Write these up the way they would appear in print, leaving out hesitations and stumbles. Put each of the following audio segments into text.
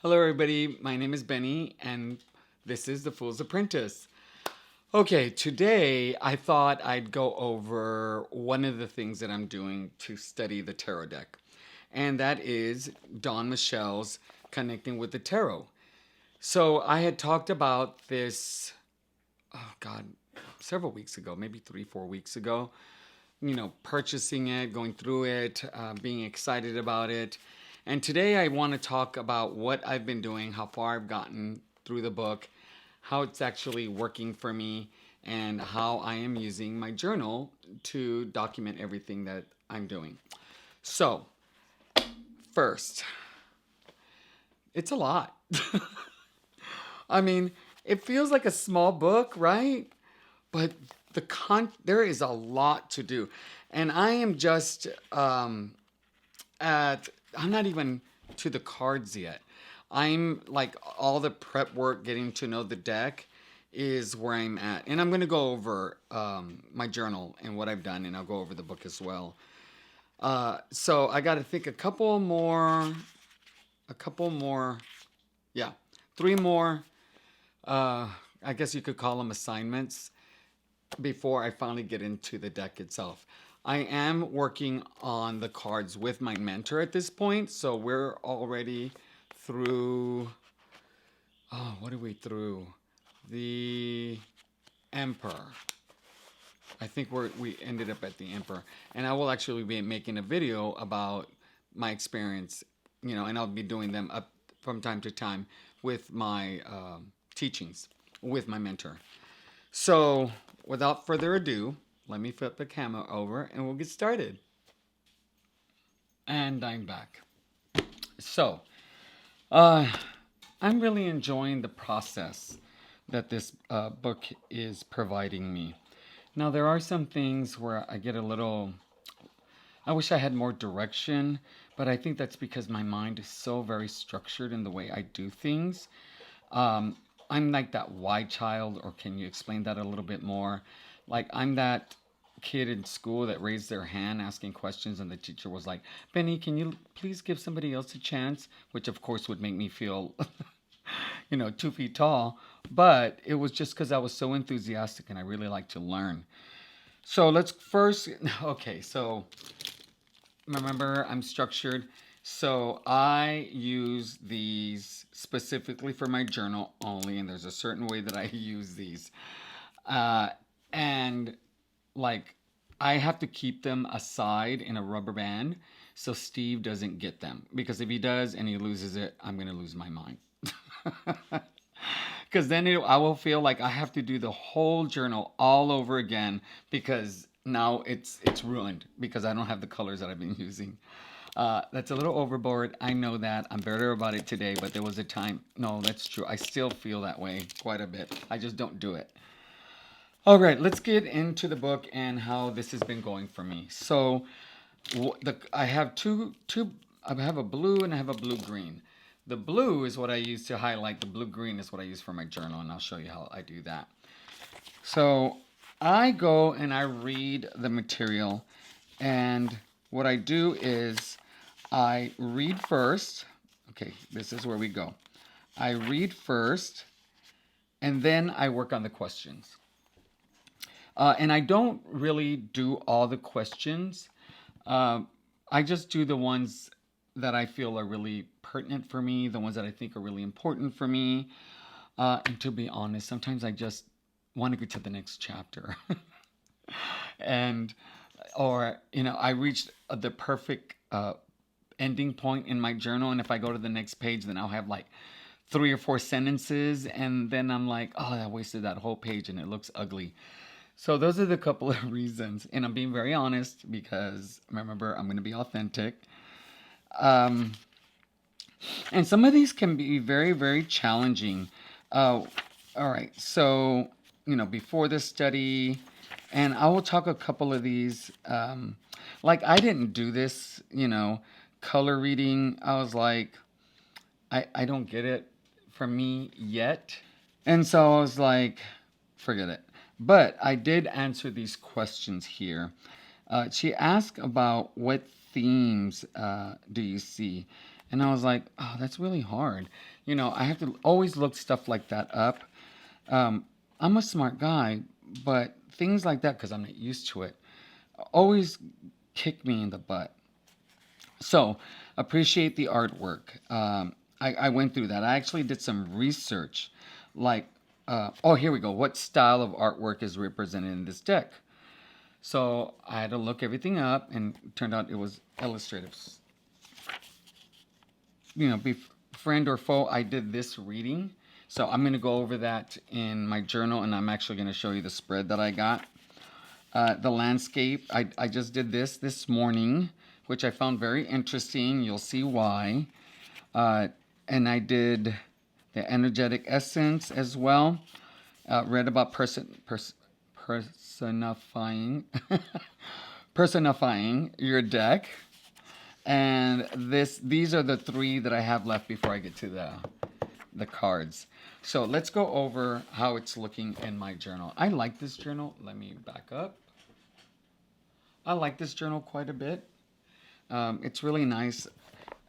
Hello, everybody. My name is Benny, and this is The Fool's Apprentice. Okay, today I thought I'd go over one of the things that I'm doing to study the tarot deck, and that is Don Michelle's Connecting with the Tarot. So I had talked about this, oh God, several weeks ago, maybe 3, 4 weeks ago. Purchasing it, going through it, being excited about it. And today I want to talk about what I've been doing, how far I've gotten through the book, how it's actually working for me, and how I am using my journal to document everything that I'm doing. So, first, it's a lot. I mean, it feels like a small book, right? But there is a lot to do, and I am just at I'm not even to the cards yet. I'm like all the prep work, getting to know the deck is where I'm at, and I'm gonna go over my journal and what I've done, and I'll go over the book as well. So I got to think a couple more, yeah, 3 more. I guess you could call them assignments before I finally get into the deck itself. I am working on the cards with my mentor at this point, so we're already through. Oh, what are we through? The Emperor. I think we ended up at the Emperor, and I will actually be making a video about my experience, and I'll be doing them up from time to time with my teachings with my mentor. So, without further ado, let me flip the camera over and we'll get started. And I'm back. So, uh, I'm really enjoying the process that this book is providing me. Now, there are some things where I get a little. I wish I had more direction, but I think that's because my mind is so very structured in the way I do things. Um, I'm like that why child, or can you explain that a little bit more? Like, I'm that kid in school that raised their hand asking questions, and the teacher was like, Benny, can you please give somebody else a chance? Which, of course, would make me feel, 2 feet tall. But it was just because I was so enthusiastic and I really like to learn. So let's first, okay, so remember, I'm structured. So I use these specifically for my journal only, and there's a certain way that I use these. Uh, and like, I have to keep them aside in a rubber band so Steve doesn't get them. Because if he does and he loses it, I'm going to lose my mind. Because then I will feel like I have to do the whole journal all over again because now it's ruined because I don't have the colors that I've been using. That's a little overboard. I know that. I'm better about it today, but there was a time. No, that's true. I still feel that way quite a bit. I just don't do it. All right, let's get into the book and how this has been going for me. So, I have two. I have a blue and I have a blue green. The blue is what I use to highlight. The blue green is what I use for my journal, and I'll show you how I do that. So I go and I read the material, and what I do is I read first. Okay, this is where we go. I read first, and then I work on the questions. And I don't really do all the questions. Uh, I just do the ones that I feel are really pertinent for me, the ones that I think are really important for me. And to be honest, sometimes I just want to get to the next chapter. and, or, I reached the perfect ending point in my journal. And if I go to the next page, then I'll have like 3 or 4 sentences. And then I'm like, oh, I wasted that whole page and it looks ugly. So those are the couple of reasons, and I'm being very honest because remember, I'm going to be authentic. Um, and some of these can be very, very challenging. All right, so before this study, and I will talk a couple of these. Like I didn't do this, color reading. I was like, I don't get it for me yet, and so I was like, forget it. But I did answer these questions here. She asked about what themes do you see? And I was like, oh, that's really hard. I have to always look stuff like that up. I'm a smart guy, but things like that, because I'm not used to it, always kick me in the butt. So, appreciate the artwork. I went through that. I actually did some research. Like, oh, here we go. What style of artwork is represented in this deck? So, I had to look everything up, and it turned out it was illustrative. Be friend or foe, I did this reading. So, I'm going to go over that in my journal, and I'm actually going to show you the spread that I got. The landscape, I just did this morning, which I found very interesting. You'll see why. And I did the energetic essence as well. Read about personifying personifying your deck. And these are the three that I have left before I get to the cards. So let's go over how it's looking in my journal. I like this journal. Let me back up. I like this journal quite a bit. It's really nice.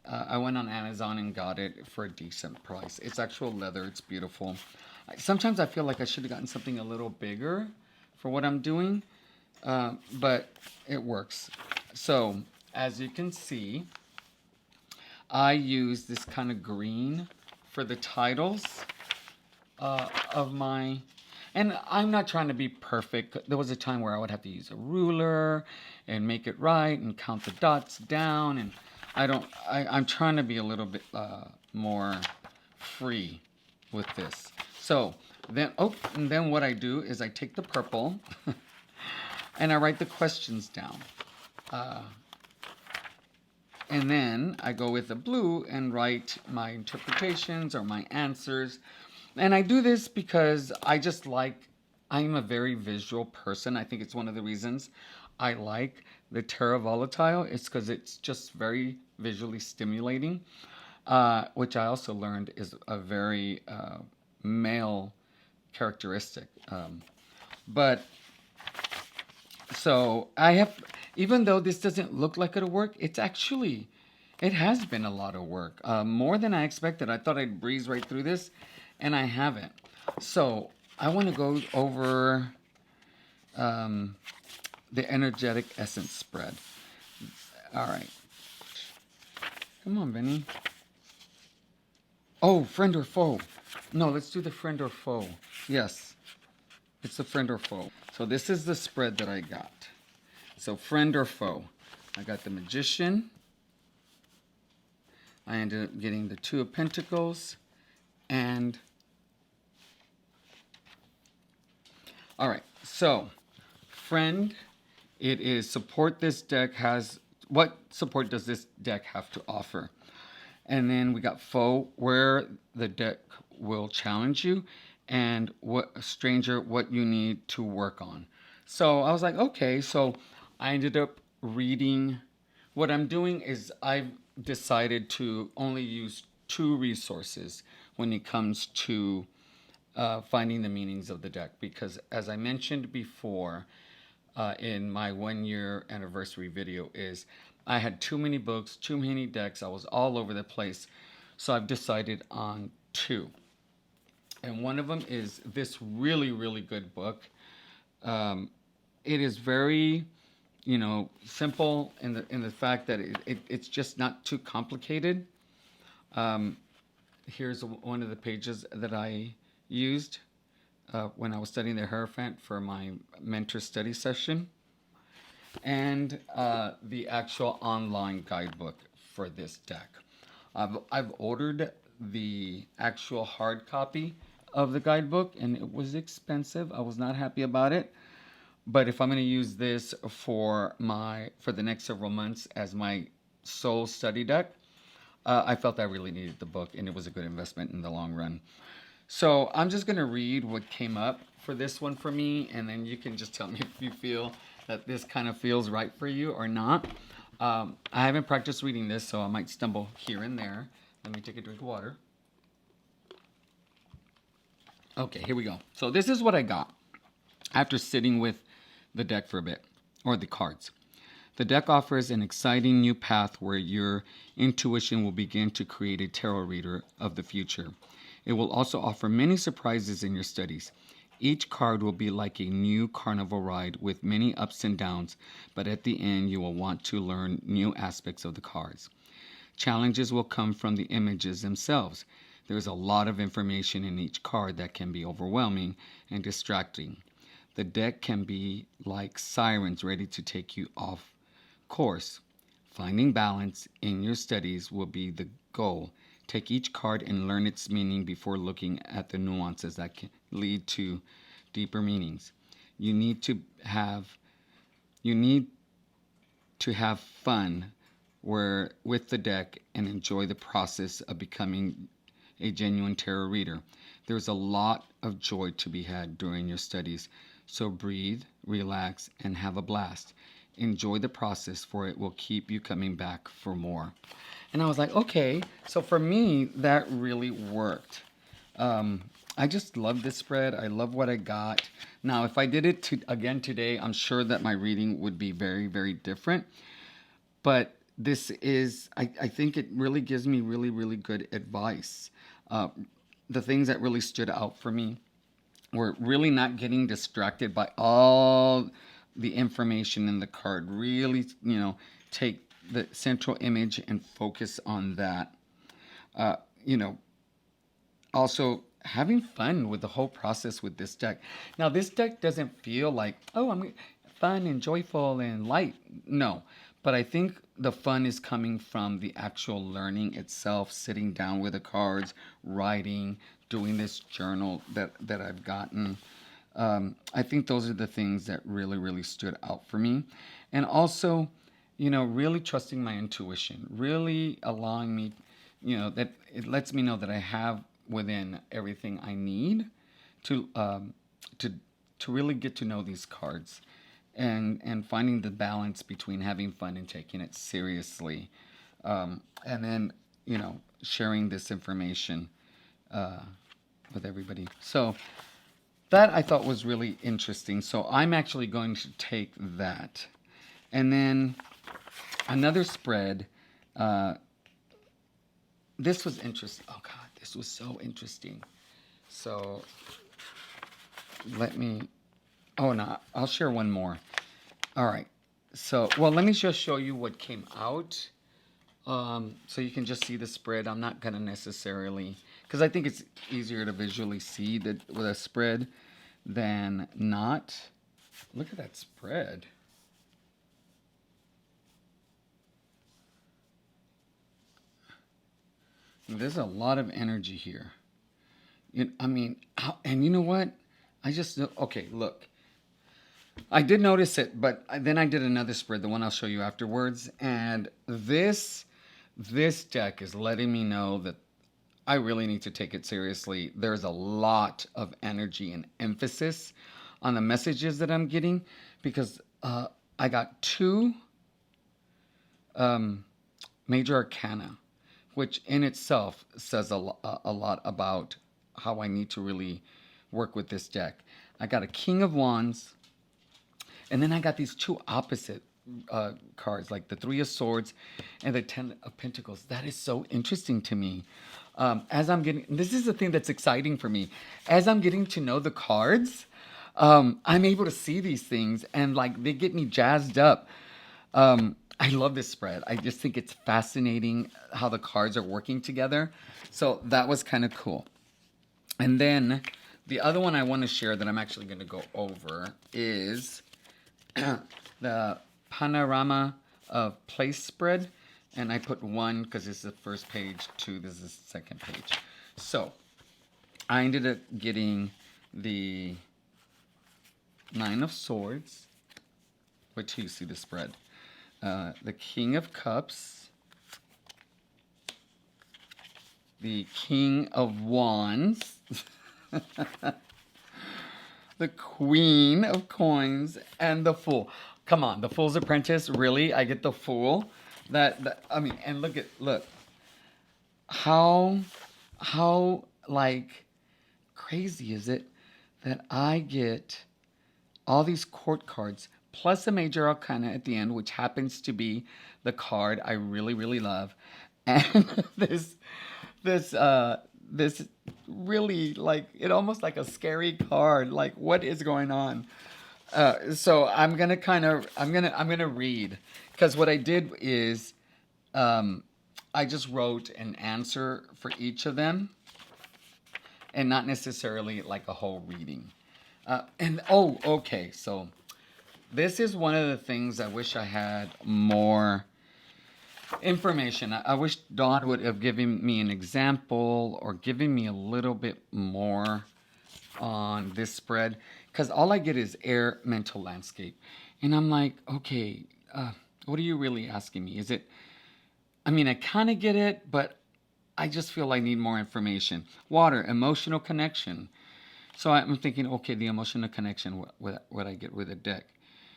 I went on Amazon and got it for a decent price. It's actual leather. It's beautiful. Sometimes I feel like I should have gotten something a little bigger for what I'm doing, but it works. So, as you can see, I use this kind of green for the titles of my... And I'm not trying to be perfect. There was a time where I would have to use a ruler and make it right and count the dots down. And I'm trying to be a little bit more free with this. So then what I do is I take the purple and I write the questions down. And then I go with the blue and write my interpretations or my answers. And I do this because I'm a very visual person. I think it's one of the reasons I like the Terra Volatile. It's because it's just very visually stimulating, which I also learned is a very male characteristic. But so even though this doesn't look like it'll work, it has been a lot of work. More than I expected. I thought I'd breeze right through this, and I haven't. So I want to go over the energetic essence spread. All right. Come on, Benny. Oh, friend or foe. No, let's do the friend or foe. Yes, it's the friend or foe. So this is the spread that I got. So friend or foe. I got the Magician. I ended up getting the Two of Pentacles. And all right, so friend, it is support this deck has. What support does this deck have to offer? And then we got foe, where the deck will challenge you, and what stranger, what you need to work on. So I was like, okay. So I ended up reading. What I'm doing is I've decided to only use two resources when it comes to finding the meanings of the deck, because as I mentioned before in my 1-year anniversary video, is I had too many books, too many decks. I was all over the place. So I've decided on two. And one of them is this really, really good book. It is very, simple in the fact that it's just not too complicated. Here's one of the pages that I used when I was studying the Hierophant for my mentor study session, and the actual online guidebook for this deck. I've ordered the actual hard copy of the guidebook, and it was expensive. I was not happy about it. But if I'm going to use this for the next several months as my sole study deck, I felt I really needed the book, and it was a good investment in the long run. So I'm just going to read what came up for this one for me, and then you can just tell me if you feel that this kind of feels right for you or not. I haven't practiced reading this, so I might stumble here and there. Let me take a drink of water. Okay, here we go. So this is what I got after sitting with the deck for a bit, or the cards. The deck offers an exciting new path where your intuition will begin to create a tarot reader of the future. It will also offer many surprises in your studies. Each card will be like a new carnival ride with many ups and downs, but at the end you will want to learn new aspects of the cards. Challenges will come from the images themselves. There's a lot of information in each card that can be overwhelming and distracting. The deck can be like sirens ready to take you off course. Finding balance in your studies will be the goal. Take each card and learn its meaning before looking at the nuances that can lead to deeper meanings. You need to have you need to have fun with the deck and enjoy the process of becoming a genuine tarot reader. There's a lot of joy to be had during your studies, so breathe, relax, and have a blast. Enjoy the process, for it will keep you coming back for more. And I was like, okay, so for me, that really worked. I just love this spread. I love what I got. Now, if I did it again today, I'm sure that my reading would be very, very different. But this is, I think it really gives me really, really good advice. The things that really stood out for me were really not getting distracted by all the information in the card. Really, take the central image and focus on that. Uh, you know, Also having fun with the whole process with this deck. Now, this deck doesn't feel like, oh, I'm fun and joyful and light. No, but I think the fun is coming from the actual learning itself, sitting down with the cards, writing, doing this journal that I've gotten. I think those are the things that really, really stood out for me. And also, really trusting my intuition, really allowing me, that it lets me know that I have within everything I need to to to really get to know these cards, and finding the balance between having fun and taking it seriously, and then sharing this information with everybody. So that I thought was really interesting. So I'm actually going to take that, and then another spread. This was interesting. Oh God, this was so interesting. So let me. Oh no, I'll share one more. All right. So let me just show you what came out. So you can just see the spread. I'm not gonna necessarily, because I think it's easier to visually see that with a spread than not. Look at that spread. There's a lot of energy here. And you know what? Okay, look. I did notice it, but then I did another spread, the one I'll show you afterwards. And this deck is letting me know that I really need to take it seriously. There's a lot of energy and emphasis on the messages that I'm getting, because I got two major arcana, which in itself says a lot about how I need to really work with this deck. I got a King of Wands, and then I got these two opposite cards, like the Three of Swords and the Ten of Pentacles. That is so interesting to me. This is the thing that's exciting for me. As I'm getting to know the cards, I'm able to see these things, and like they get me jazzed up. I love this spread. I just think it's fascinating how the cards are working together. So that was kind of cool. And then the other one I want to share that I'm actually going to go over is the Panorama of Place spread. And I put 1 because this is the first page, 2, this is the second page. So I ended up getting the Nine of Swords. Wait till you see the spread. The King of Cups, the King of Wands, the Queen of Coins, and the Fool. Come on, the Fool's Apprentice. Really, I get the Fool. And look, how like crazy is it that I get all these court cards, plus a major arcana at the end, which happens to be the card I really, really love. And this this really, like, it almost like a scary card. Like, what is going on? So I'm gonna read, because what I did is, I just wrote an answer for each of them, and not necessarily like a whole reading. And oh, okay, so this is one of the things I wish I had more information. I wish Dawn would have given me an example or given me a little bit more on this spread, because all I get is air mental landscape. And I'm like, okay, what are you really asking me? Is it, I mean, I kind of get it, but I just feel I need more information. Water, emotional connection. So I'm thinking, okay, the emotional connection, what I get with a deck.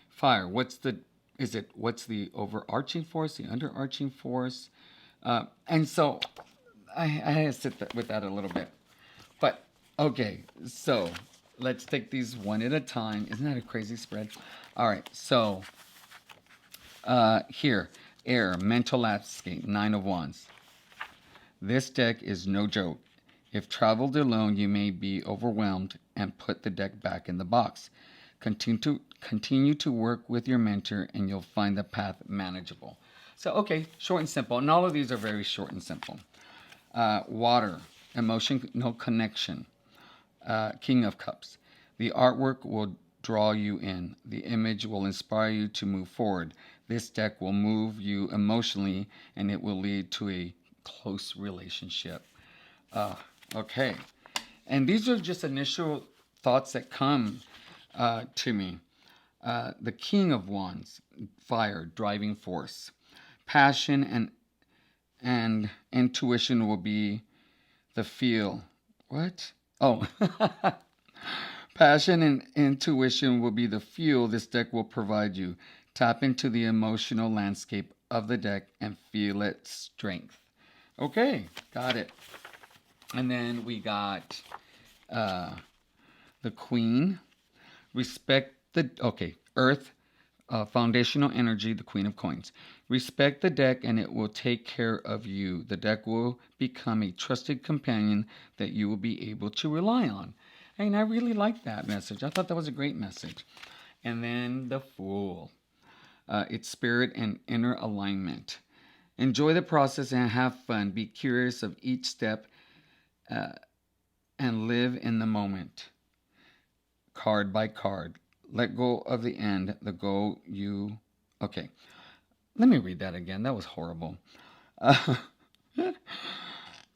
Fire, what's the overarching force, the underarching force? And so I had to sit with that a little bit. But okay, so let's take these one at a time. Isn't that a crazy spread? All right, so here, air, mental landscape, 9 of Wands. This deck is no joke. If traveled alone, you may be overwhelmed and put the deck back in the box. Continue to work with your mentor and you'll find the path manageable. So, okay, short and simple. And all of these are very short and simple. Water, emotional connection. King of Cups. The artwork will draw you in. The image will inspire you to move forward. This deck will move you emotionally and it will lead to a close relationship. Okay. And these are just initial thoughts that come to me. The King of Wands, fire, driving force. Passion and intuition will be the feel. What? Oh. Passion and intuition will be the fuel this deck will provide you. Tap into the emotional landscape of the deck and feel its strength. Okay, got it. And then we got the Queen. Earth, foundational energy, the Queen of Coins. Respect the deck and it will take care of you. The deck will become a trusted companion that you will be able to rely on. And I really like that message. I thought that was a great message. And then the Fool. It's spirit and inner alignment. Enjoy the process and have fun. Be curious of each step and live in the moment. Card by card. Let go of the end. The goal you... Okay. Let me read that again. That was horrible.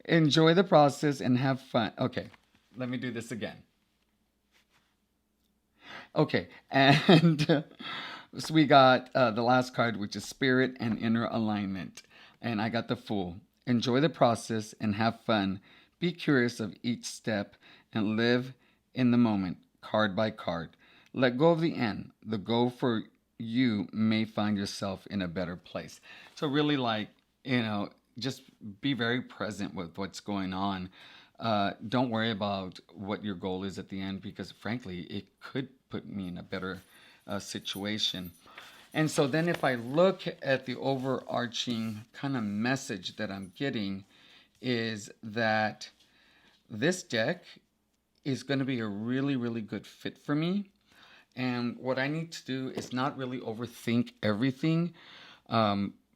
Enjoy the process and have fun. Okay. Let me do this again. Okay. And so we got the last card, which is spirit and inner alignment. And I got the Fool. Enjoy the process and have fun. Be curious of each step and live in the moment, card by card. Let go of the end. The goal for you may find yourself in a better place. So really, like, just be very present with what's going on. Don't worry about what your goal is at the end, because frankly, it could put me in a better situation. And so then if I look at the overarching kind of message that I'm getting, is that this deck is going to be a really, really good fit for me. And what I need to do is not really overthink everything,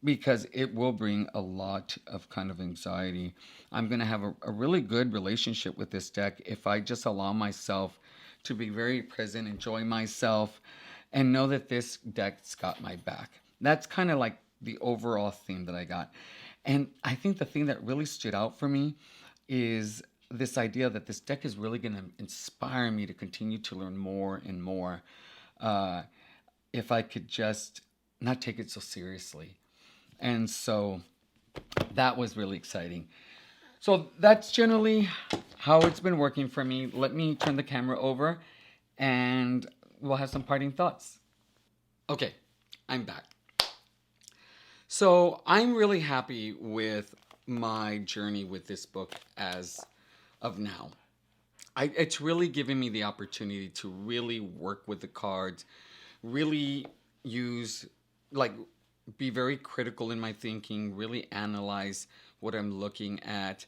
because it will bring a lot of kind of anxiety. I'm going to have a really good relationship with this deck if I just allow myself to be very present, enjoy myself, and know that this deck's got my back. That's kind of like the overall theme that I got. And I think the thing that really stood out for me is this idea that this deck is really going to inspire me to continue to learn more and more, if I could just not take it so seriously. And so that was really exciting. So that's generally how it's been working for me. Let me turn the camera over and we'll have some parting thoughts. Okay, I'm back. So I'm really happy with my journey with this book as of now. It's really given me the opportunity to really work with the cards, really use, like, be very critical in my thinking, really analyze what I'm looking at.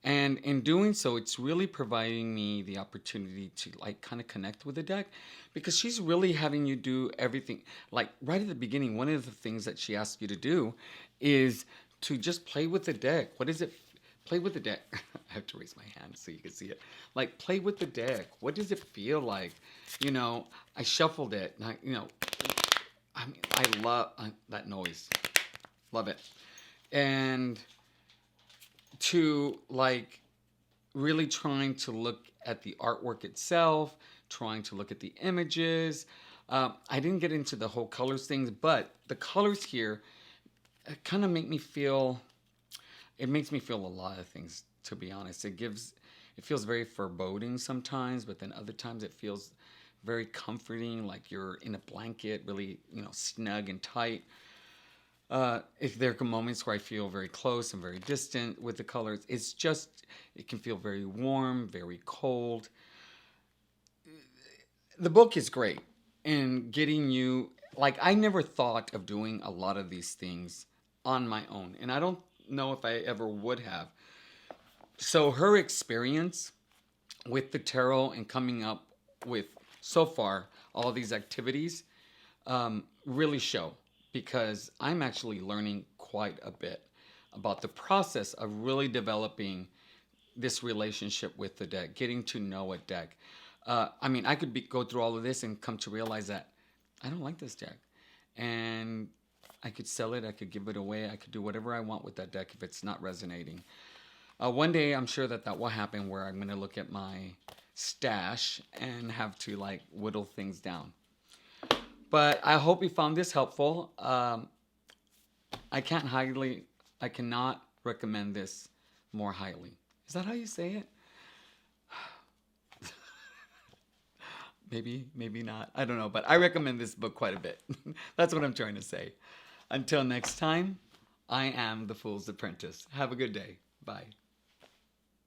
And in doing so, it's really providing me the opportunity to like kind of connect with the deck, because she's really having you do everything. Like right at the beginning, one of the things that she asks you to do is to just play with the deck. What is it? Play with the deck. I have to raise my hand so you can see it. Like play with the deck. What does it feel like? You know, I shuffled it. And I mean, I love that noise. Love it. And to like really trying to look at the artwork itself, trying to look at the images. I didn't get into the whole colors things, but the colors here kind of make me feel. It makes me feel a lot of things. To be honest, it feels very foreboding sometimes, but then other times it feels very comforting, like you're in a blanket, really, snug and tight. If there are moments where I feel very close and very distant with the colors, it can feel very warm, very cold. The book is great in getting you, like, I never thought of doing a lot of these things on my own, and I don't know if I ever would have. So, her experience with the tarot and coming up with, so far, all these activities really show, because I'm actually learning quite a bit about the process of really developing this relationship with the deck, getting to know a deck. I mean, I could go through all of this and come to realize that I don't like this deck. And I could sell it, I could give it away, I could do whatever I want with that deck if it's not resonating. One day I'm sure that will happen, where I'm going to look at my stash and have to like whittle things down. But I hope you found this helpful. I cannot recommend this more highly. Is that how you say it? Maybe not. I don't know, but I recommend this book quite a bit. That's what I'm trying to say. Until next time, I am the Fool's Apprentice. Have a good day. Bye.